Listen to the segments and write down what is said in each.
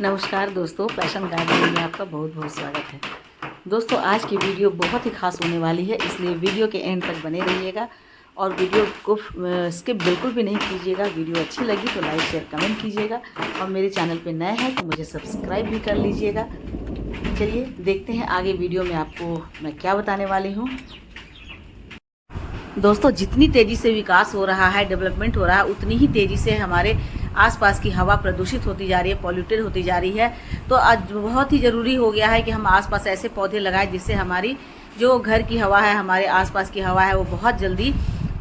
नमस्कार दोस्तों, passion garden में आपका बहुत बहुत स्वागत है। दोस्तों, आज की वीडियो बहुत ही खास होने वाली है, इसलिए वीडियो के एंड तक बने रहिएगा और वीडियो को स्किप बिल्कुल भी नहीं कीजिएगा। वीडियो अच्छी लगी तो लाइक शेयर कमेंट कीजिएगा और मेरे चैनल पे नए हैं तो मुझे सब्सक्राइब भी कर लीजिएगा। चलिए देखते हैं आगे वीडियो में आपको मैं क्या बताने वाली हूँ। दोस्तों, जितनी तेज़ी से विकास हो रहा है, डेवलपमेंट हो रहा है, उतनी ही तेज़ी से हमारे आसपास की हवा प्रदूषित होती जा रही है, पॉल्यूटेड होती जा रही है। तो आज बहुत ही ज़रूरी हो गया है कि हम आसपास ऐसे पौधे लगाएं जिससे हमारी जो घर की हवा है, हमारे आसपास की हवा है, वो बहुत जल्दी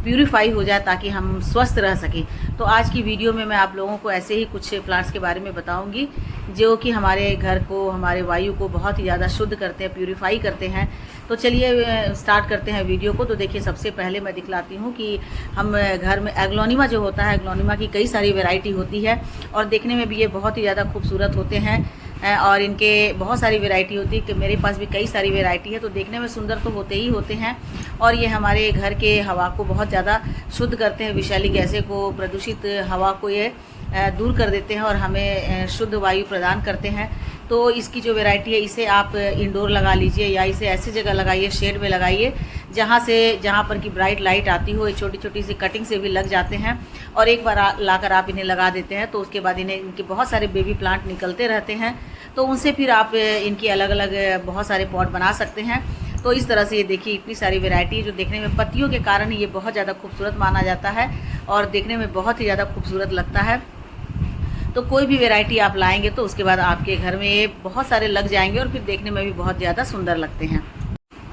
प्यूरीफाई हो जाए ताकि हम स्वस्थ रह सकें। तो आज की वीडियो में मैं आप लोगों को ऐसे ही कुछ प्लांट्स के बारे में बताऊंगी जो कि हमारे घर को, हमारे वायु को बहुत ही ज़्यादा शुद्ध करते हैं, प्यूरीफाई करते हैं। तो चलिए स्टार्ट करते हैं वीडियो को। तो देखिए, सबसे पहले मैं दिखलाती हूँ कि हम घर में एग्लोनिमा जो होता है, एग्लोनिमा की कई सारी वैरायटी होती है और देखने में भी ये बहुत ही ज़्यादा खूबसूरत होते हैं और इनके बहुत सारी वैरायटी होती है कि मेरे पास भी कई सारी वैरायटी है। तो देखने में सुंदर तो होते ही होते हैं और ये हमारे घर के हवा को बहुत ज़्यादा शुद्ध करते हैं, विषैली गैसें को, प्रदूषित हवा को ये दूर कर देते हैं और हमें शुद्ध वायु प्रदान करते हैं। तो इसकी जो वैरायटी है, इसे आप इंडोर लगा लीजिए या इसे ऐसी जगह लगाइए, शेड में लगाइए जहाँ पर कि ब्राइट लाइट आती हो। ये छोटी छोटी सी कटिंग से भी लग जाते हैं और एक बार लाकर आप इन्हें लगा देते हैं तो उसके बाद इनके बहुत सारे बेबी प्लांट निकलते रहते हैं। तो उनसे फिर आप इनकी अलग अलग बहुत सारे पॉट बना सकते हैं। तो इस तरह से ये देखिए, इतनी सारी वैरायटी जो देखने में पत्तियों के कारण ये बहुत ज़्यादा खूबसूरत माना जाता है और देखने में बहुत ही ज़्यादा खूबसूरत लगता है। तो कोई भी वैरायटी आप लाएंगे तो उसके बाद आपके घर में ये बहुत सारे लग जाएंगे और फिर देखने में भी बहुत ज़्यादा सुंदर लगते हैं।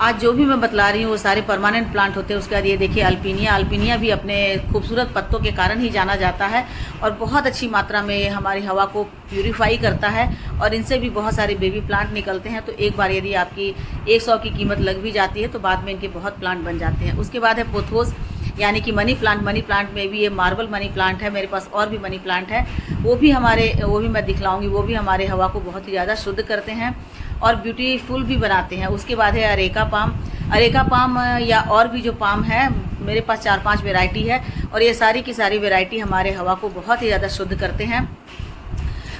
आज जो भी मैं बतला रही हूँ वो सारे परमानेंट प्लांट होते हैं। उसके बाद ये देखिए अल्पीनिया भी अपने खूबसूरत पत्तों के कारण ही जाना जाता है और बहुत अच्छी मात्रा में हमारी हवा को प्यूरीफाई करता है और इनसे भी बहुत सारे बेबी प्लांट निकलते हैं। तो एक बार यदि आपकी 100 की कीमत लग भी जाती है तो बाद में इनके बहुत प्लांट बन जाते हैं। उसके बाद है पोथोस यानी कि मनी प्लांट। मनी प्लांट में भी ये मार्बल मनी प्लांट है, मेरे पास और भी मनी प्लांट है, वो भी मैं दिखलाऊंगी। वो भी हमारे हवा को बहुत ही ज़्यादा शुद्ध करते हैं और ब्यूटीफुल भी बनाते हैं। उसके बाद है अरेका पाम या और भी जो पाम है, मेरे पास 4-5 वैरायटी है और ये सारी की सारी वैरायटी हमारे हवा को बहुत ही ज़्यादा शुद्ध करते हैं।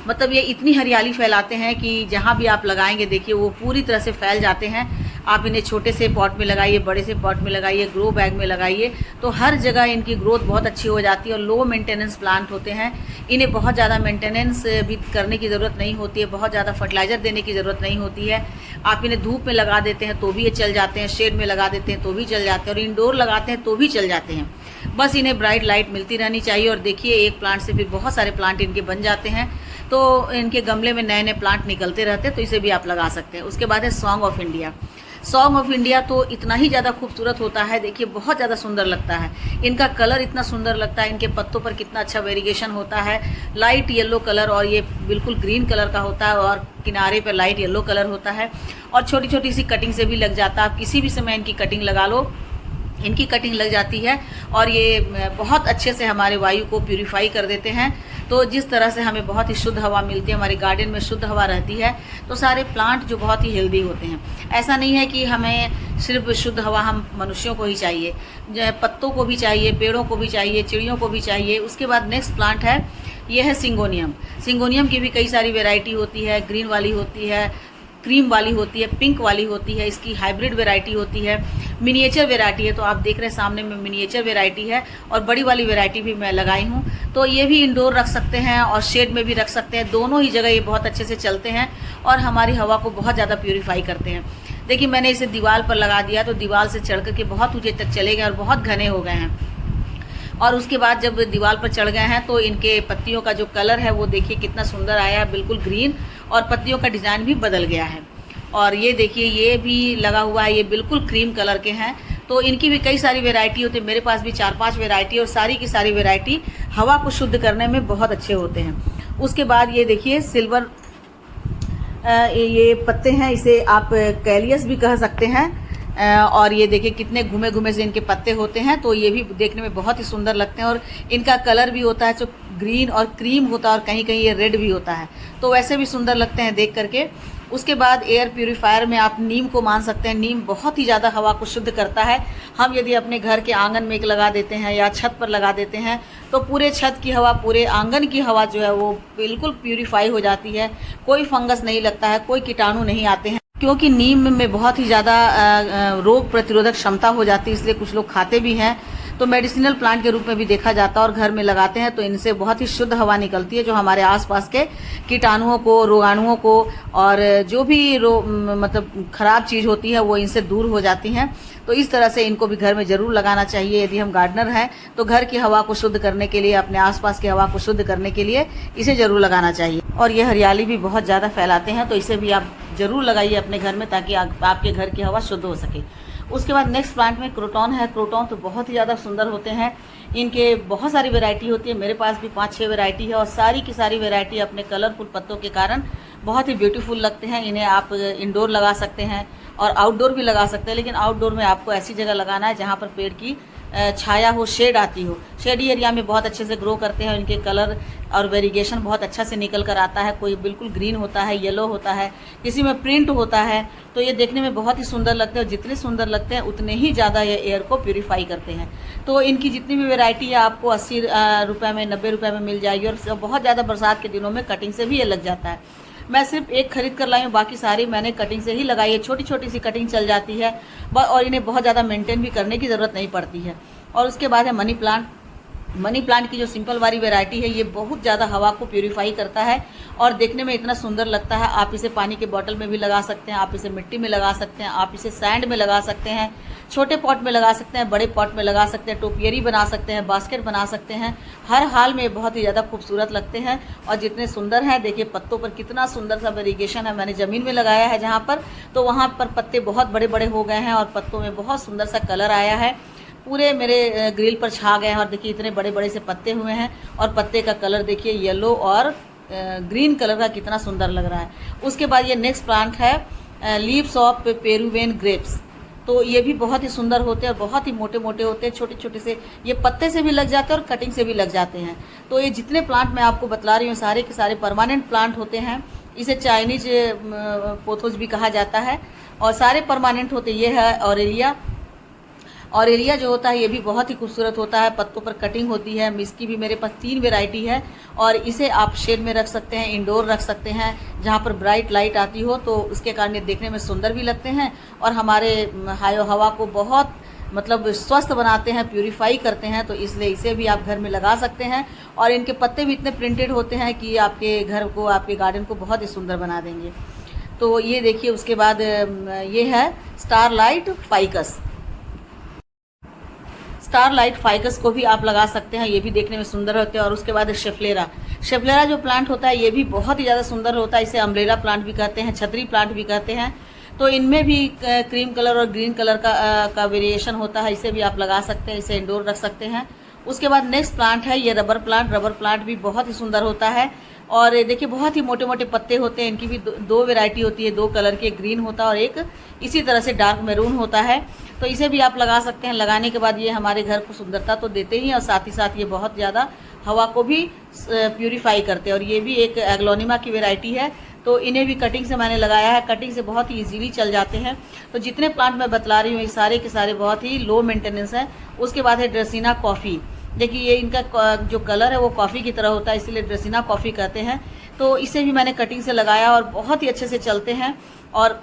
मतलब ये इतनी हरियाली फैलाते हैं कि जहाँ भी आप लगाएंगे देखिए वो पूरी तरह से फैल जाते हैं। आप इन्हें छोटे से पॉट में लगाइए, बड़े से पॉट में लगाइए, ग्रो बैग में लगाइए, तो हर जगह इनकी ग्रोथ बहुत अच्छी हो जाती है और लो मेंटेनेंस प्लांट होते हैं। इन्हें बहुत ज़्यादा मेंटेनेंस भी करने की ज़रूरत नहीं होती है, बहुत ज़्यादा फर्टिलाइज़र देने की ज़रूरत नहीं होती है। आप इन्हें धूप में लगा देते हैं तो भी ये चल जाते हैं, शेड में लगा देते हैं तो भी चल जाते हैं और इंडोर लगाते हैं तो भी चल जाते हैं। बस इन्हें ब्राइट लाइट मिलती रहनी चाहिए और देखिए एक प्लांट से फिर बहुत सारे प्लांट इनके बन जाते हैं। तो इनके गमले में नए नए प्लांट निकलते रहते हैं, तो इसे भी आप लगा सकते हैं। उसके बाद है सॉन्ग ऑफ इंडिया तो इतना ही ज़्यादा खूबसूरत होता है। देखिए बहुत ज़्यादा सुंदर लगता है, इनका कलर इतना सुंदर लगता है, इनके पत्तों पर कितना अच्छा वेरिएशन होता है। लाइट येलो कलर और ये बिल्कुल ग्रीन कलर का होता है और किनारे पर लाइट येलो कलर होता है और छोटी छोटी सी कटिंग से भी लग जाता है। आप किसी भी समय इनकी कटिंग लगा लो, इनकी कटिंग लग जाती है और ये बहुत अच्छे से हमारे वायु को प्यूरीफाई कर देते हैं। तो जिस तरह से हमें बहुत ही शुद्ध हवा मिलती है, हमारे गार्डन में शुद्ध हवा रहती है, तो सारे प्लांट जो बहुत ही हेल्दी होते हैं। ऐसा नहीं है कि हमें सिर्फ शुद्ध हवा हम मनुष्यों को ही चाहिए, पत्तों को भी चाहिए, पेड़ों को भी चाहिए, चिड़ियों को भी चाहिए। उसके बाद नेक्स्ट प्लांट है, ये है सिंगोनियम की भी कई सारी वेराइटी होती है। ग्रीन वाली होती है, क्रीम वाली होती है, पिंक वाली होती है, इसकी हाइब्रिड वैरायटी होती है, मिनिएचर वैरायटी है। तो आप देख रहे हैं सामने में मिनिएचर वैरायटी है और बड़ी वाली वैरायटी भी मैं लगाई हूँ। तो ये भी इंडोर रख सकते हैं और शेड में भी रख सकते हैं, दोनों ही जगह ये बहुत अच्छे से चलते हैं और हमारी हवा को बहुत ज़्यादा प्यूरीफाई करते हैं। देखिए मैंने इसे दीवार पर लगा दिया तो दीवार से चढ़ करके बहुत ऊँचे तक चले गए और बहुत घने हो गए हैं। और उसके बाद जब दीवार पर चढ़ गए हैं तो इनके पत्तियों का जो कलर है वो देखिए कितना सुंदर आया है, बिल्कुल ग्रीन, और पत्तियों का डिज़ाइन भी बदल गया है। और ये देखिए ये भी लगा हुआ है, ये बिल्कुल क्रीम कलर के हैं। तो इनकी भी कई सारी वैरायटी होती है, मेरे पास भी 4-5 वैरायटी और सारी की सारी वैरायटी हवा को शुद्ध करने में बहुत अच्छे होते हैं। उसके बाद ये देखिए सिल्वर, ये पत्ते हैं, इसे आप कैलियस भी कह सकते हैं। और ये देखिए कितने घुमे घुमे से इनके पत्ते होते हैं, तो ये भी देखने में बहुत ही सुंदर लगते हैं और इनका कलर भी होता है जो ग्रीन और क्रीम होता है और कहीं कहीं ये रेड भी होता है, तो वैसे भी सुंदर लगते हैं देख करके। उसके बाद एयर प्यूरीफायर में आप नीम को मान सकते हैं। नीम बहुत ही ज़्यादा हवा को शुद्ध करता है। हम यदि अपने घर के आंगन में एक लगा देते हैं या छत पर लगा देते हैं तो पूरे छत की हवा, पूरे आंगन की हवा जो है वो बिल्कुल प्यूरीफाई हो जाती है। कोई फंगस नहीं लगता है, कोई कीटाणु नहीं आते हैं, क्योंकि नीम में बहुत ही ज़्यादा रोग प्रतिरोधक क्षमता हो जाती है, इसलिए कुछ लोग खाते भी हैं। तो मेडिसिनल प्लांट के रूप में भी देखा जाता है और घर में लगाते हैं तो इनसे बहुत ही शुद्ध हवा निकलती है, जो हमारे आसपास के कीटाणुओं को, रोगाणुओं को और जो भी मतलब खराब चीज़ होती है वो इनसे दूर हो जाती हैं। तो इस तरह से इनको भी घर में ज़रूर लगाना चाहिए। यदि हम गार्डनर हैं तो घर की हवा को शुद्ध करने के लिए, अपने आसपास की हवा को शुद्ध करने के लिए इसे ज़रूर लगाना चाहिए। और ये हरियाली भी बहुत ज़्यादा फैलाते हैं, तो इसे भी आप ज़रूर लगाइए अपने घर में, ताकि आपके घर की हवा शुद्ध हो सके। उसके बाद नेक्स्ट प्लांट में क्रोटॉन है। क्रोटॉन तो बहुत ही ज़्यादा सुंदर होते हैं। इनके बहुत सारी वैरायटी होती है, मेरे पास भी 5-6 वैरायटी है और सारी की सारी वैरायटी अपने कलरफुल पत्तों के कारण बहुत ही ब्यूटीफुल लगते हैं। इन्हें आप इंडोर लगा सकते हैं और आउटडोर भी लगा सकते हैं, लेकिन आउटडोर में आपको ऐसी जगह लगाना है जहाँ पर पेड़ की छाया हो, शेड आती हो। शेडी एरिया में बहुत अच्छे से ग्रो करते हैं। इनके कलर और वेरिएशन बहुत अच्छा से निकल कर आता है। कोई बिल्कुल ग्रीन होता है, येलो होता है, किसी में प्रिंट होता है, तो ये देखने में बहुत ही सुंदर लगते हैं। और जितने सुंदर लगते हैं उतने ही ज़्यादा ये एयर को प्यूरीफाई करते हैं। तो इनकी जितनी भी वैरायटी है आपको 80 रुपये में, 90 रुपये में मिल जाएगी। और बहुत ज़्यादा बरसात के दिनों में कटिंग से भी ये लग जाता है। मैं सिर्फ एक खरीद कर लाई हूँ, बाकी सारी मैंने कटिंग से ही लगाई है। छोटी छोटी सी कटिंग चल जाती है और इन्हें बहुत ज़्यादा मेंटेन भी करने की ज़रूरत नहीं पड़ती है। और उसके बाद है मनी प्लांट। मनी प्लांट की जो सिंपल वाली वैरायटी है ये बहुत ज़्यादा हवा को प्यूरीफाई करता है और देखने में इतना सुंदर लगता है। आप इसे पानी के बॉटल में भी लगा सकते हैं, आप इसे मिट्टी में लगा सकते हैं, आप इसे सैंड में लगा सकते हैं, छोटे पॉट में लगा सकते हैं, बड़े पॉट में लगा सकते हैं, टोपियरी बना सकते हैं, बास्केट बना सकते हैं। हर हाल में बहुत ही ज़्यादा खूबसूरत लगते हैं और जितने सुंदर हैं, देखिए पत्तों पर कितना सुंदर सा वेरिएशन है। मैंने ज़मीन में लगाया है जहाँ पर, तो वहाँ पर पत्ते बहुत बड़े बड़े हो गए हैं और पत्तों में बहुत सुंदर सा कलर आया है, पूरे मेरे ग्रिल पर छा गए हैं। और देखिए इतने बड़े बड़े से पत्ते हुए हैं और पत्ते का कलर देखिए येलो और ग्रीन कलर का कितना सुंदर लग रहा है। उसके बाद ये नेक्स्ट प्लांट है लीव्स ऑफ पेरुवियन ग्रेप्स। तो ये भी बहुत ही सुंदर होते हैं और बहुत ही मोटे मोटे होते हैं, छोटे छोटे से। ये पत्ते से भी लग जाते हैं और कटिंग से भी लग जाते हैं। तो ये जितने प्लांट मैं आपको बतला रही हूँ सारे के सारे परमानेंट प्लांट होते हैं। इसे चाइनीज पोथोस भी कहा जाता है और सारे परमानेंट होते। ये है ऑरेलिया। ऑरेलिया जो होता है ये भी बहुत ही खूबसूरत होता है, पत्तों पर कटिंग होती है। इसकी भी मेरे पास 3 वैरायटी है और इसे आप शेड में रख सकते हैं, इंडोर रख सकते हैं, जहाँ पर ब्राइट लाइट आती हो, तो उसके कारण ये देखने में सुंदर भी लगते हैं और हमारे हवा को बहुत मतलब स्वस्थ बनाते हैं, प्यूरीफाई करते हैं। तो इसलिए इसे भी आप घर में लगा सकते हैं और इनके पत्ते भी इतने प्रिंटेड होते हैं कि आपके घर को, आपके गार्डन को बहुत ही सुंदर बना देंगे। तो ये देखिए, उसके बाद ये है स्टारलाइट फाइकस। स्टारलाइट फाइकस को भी आप लगा सकते हैं, ये भी देखने में सुंदर होते हैं। और उसके बाद शेफलेरा। शेफलेरा जो प्लांट होता है ये भी बहुत ही ज़्यादा सुंदर होता है। इसे अम्ब्रेला प्लांट भी कहते हैं, छतरी प्लांट भी कहते हैं। तो इनमें भी क्रीम कलर और ग्रीन कलर का वेरिएशन होता है। इसे भी आप लगा सकते हैं, इसे इंडोर रख सकते हैं। उसके बाद नेक्स्ट प्लांट है ये रबर प्लांट। रबर प्लांट भी बहुत ही सुंदर होता है और देखिए बहुत ही मोटे मोटे पत्ते होते हैं। इनकी भी दो वैरायटी होती है, 2 कलर की, एक ग्रीन होता है और एक इसी तरह से डार्क मैरून होता है। तो इसे भी आप लगा सकते हैं। लगाने के बाद ये हमारे घर को सुंदरता तो देते ही हैं और साथ ही साथ ये बहुत ज़्यादा हवा को भी प्यूरीफाई करते हैं। और ये भी एक एग्लोनिमा की वैरायटी है। तो इन्हें भी कटिंग से मैंने लगाया है, कटिंग से बहुत ही ईजीली चल जाते हैं। तो जितने प्लांट मैं बतला रही हूँ ये सारे के सारे बहुत ही लो मेंटेनेंस है। उसके बाद है ड्रेसिना कॉफ़ी। देखिए ये इनका जो कलर है वो कॉफ़ी की तरह होता है, इसीलिए ड्रेसिना कॉफ़ी कहते हैं। तो इसे भी मैंने कटिंग से लगाया और बहुत ही अच्छे से चलते हैं और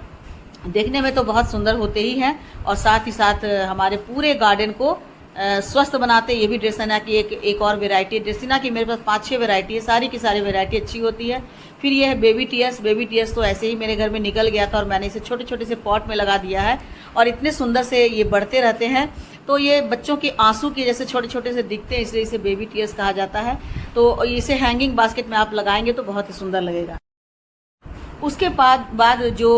देखने में तो बहुत सुंदर होते ही हैं और साथ ही साथ हमारे पूरे गार्डन को स्वस्थ बनाते। ये भी ड्रेसिना की एक और वैरायटी है। ड्रेसिना की मेरे पास 5-6 वैरायटी है, सारी की सारी वैरायटी अच्छी होती है। फिर ये है बेबी टीयर्स। बेबी टीयर्स तो ऐसे ही मेरे घर में निकल गया था और मैंने इसे छोटे छोटे से पॉट में लगा दिया है और इतने सुंदर से ये बढ़ते रहते हैं। तो ये बच्चों के आंसू के जैसे छोटे छोटे से दिखते हैं, इसलिए इसे बेबी टीयर्स कहा जाता है। तो इसे हैंगिंग बास्केट में आप लगाएंगे तो बहुत ही सुंदर लगेगा। उसके बाद जो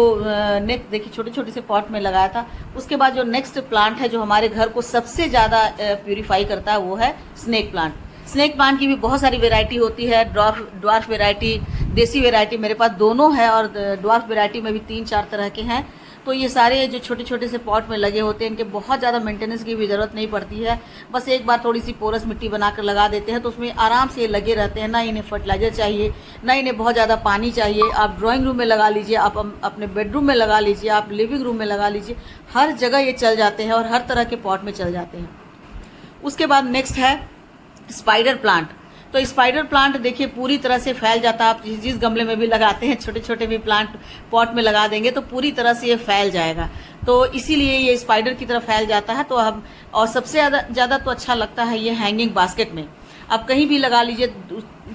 नेक्स्ट देखिए छोटे छोटे से पॉट में लगाया था। उसके बाद जो नेक्स्ट प्लांट है जो हमारे घर को सबसे ज़्यादा प्यूरीफाई करता है वो है स्नेक प्लांट। स्नेक प्लांट की भी बहुत सारी वैरायटी होती है, ड्वार्फ वैरायटी, देसी वैरायटी। मेरे पास दोनों है और ड्वार्फ वैरायटी में भी 3-4 तरह के हैं। तो तो ये सारे जो छोटे छोटे से पॉट में लगे होते हैं, इनके बहुत ज़्यादा मेंटेनेंस की भी ज़रूरत नहीं पड़ती है। बस एक बार थोड़ी सी पोरस मिट्टी बनाकर लगा देते हैं तो उसमें आराम से ये लगे रहते हैं। ना इन्हें फर्टिलाइज़र चाहिए, ना इन्हें बहुत ज़्यादा पानी चाहिए। आप ड्राइंग रूम में लगा लीजिए, आप अपने बेडरूम में लगा लीजिए, आप लिविंग रूम में लगा लीजिए, हर जगह ये चल जाते हैं और हर तरह के पॉट में चल जाते हैं। उसके बाद नेक्स्ट है स्पाइडर प्लांट। तो स्पाइडर प्लांट देखिए पूरी तरह से फैल जाता है। आप जिस गमले में भी लगाते हैं, छोटे छोटे भी प्लांट पॉट में लगा देंगे तो पूरी तरह से ये फैल जाएगा। तो इसीलिए ये स्पाइडर की तरह फैल जाता है। तो हम और सबसे ज़्यादा तो अच्छा लगता है ये हैंगिंग बास्केट में। आप कहीं भी लगा लीजिए,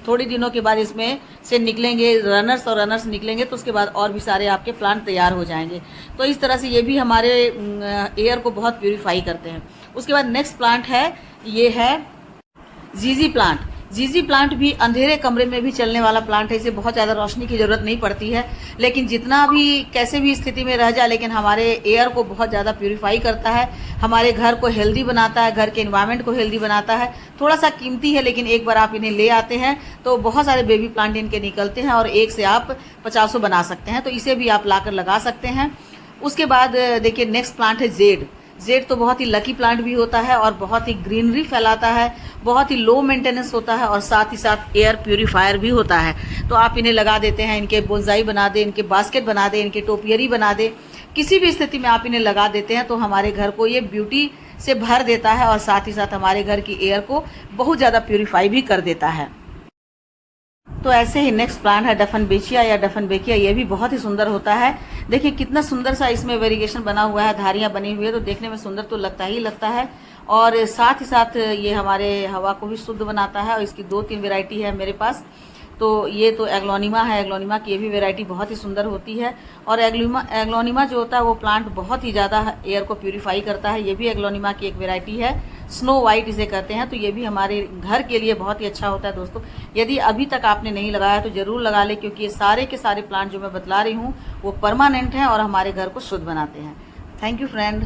थोड़ी दिनों के बाद इसमें से निकलेंगे रनर्स और रनर्स निकलेंगे तो उसके बाद और भी सारे आपके प्लांट तैयार हो जाएंगे। तो इस तरह से ये भी हमारे एयर को बहुत प्यूरिफाई करते हैं। उसके बाद नेक्स्ट प्लांट है, ये है जीजी प्लांट। जीजी प्लांट भी अंधेरे कमरे में भी चलने वाला प्लांट है। इसे बहुत ज़्यादा रोशनी की ज़रूरत नहीं पड़ती है, लेकिन जितना भी कैसे भी स्थिति में रह जाए, लेकिन हमारे एयर को बहुत ज़्यादा प्यूरिफाई करता है, हमारे घर को हेल्दी बनाता है, घर के एनवायरनमेंट को हेल्दी बनाता है। थोड़ा सा कीमती है, लेकिन एक बार आप इन्हें ले आते हैं तो बहुत सारे बेबी प्लांट इनके निकलते हैं और एक से आप 50 बना सकते हैं। तो इसे भी आप लाकर लगा सकते हैं। उसके बाद देखिए नेक्स्ट प्लांट है जेड। जेड तो बहुत ही लकी प्लांट भी होता है और बहुत ही ग्रीनरी फैलाता है, बहुत ही लो मेंटेनेंस होता है और साथ ही साथ एयर प्यूरीफायर भी होता है। तो आप इन्हें लगा देते हैं, इनके बोनसाई बना दें, इनके बास्केट बना दें, इनके टोपियरी बना दें, किसी भी स्थिति में आप इन्हें लगा देते हैं तो हमारे घर को ये ब्यूटी से भर देता है और साथ ही साथ हमारे घर की एयर को बहुत ज़्यादा प्यूरीफाई भी कर देता है। तो ऐसे ही नेक्स्ट प्लांट है डफनबेचिया या डफनबेकिया। ये भी बहुत ही सुंदर होता है। देखिए कितना सुंदर सा इसमें वेरिएशन बना हुआ है, धारियां बनी हुई है, तो देखने में सुंदर तो लगता ही लगता है। और साथ ही साथ ये हमारे हवा को भी शुद्ध बनाता है। और इसकी 2-3 वैरायटी है मेरे पास। तो ये तो एग्लोनिमा है, एग्लोनिमा की ये भी वैरायटी बहुत ही सुंदर होती है। और एग्लोनिमा जो होता है वो प्लांट बहुत ही ज़्यादा एयर को प्यूरीफाई करता है। ये भी एग्लोनिमा की एक वैरायटी है, स्नो वाइट इसे कहते हैं। तो ये भी हमारे घर के लिए बहुत ही अच्छा होता है दोस्तों। यदि अभी तक आपने नहीं लगाया तो ज़रूर लगा ले, क्योंकि ये सारे के सारे प्लांट जो मैं बतला रही हूँ वो परमानेंट हैं और हमारे घर को शुद्ध बनाते हैं। Thank you friend.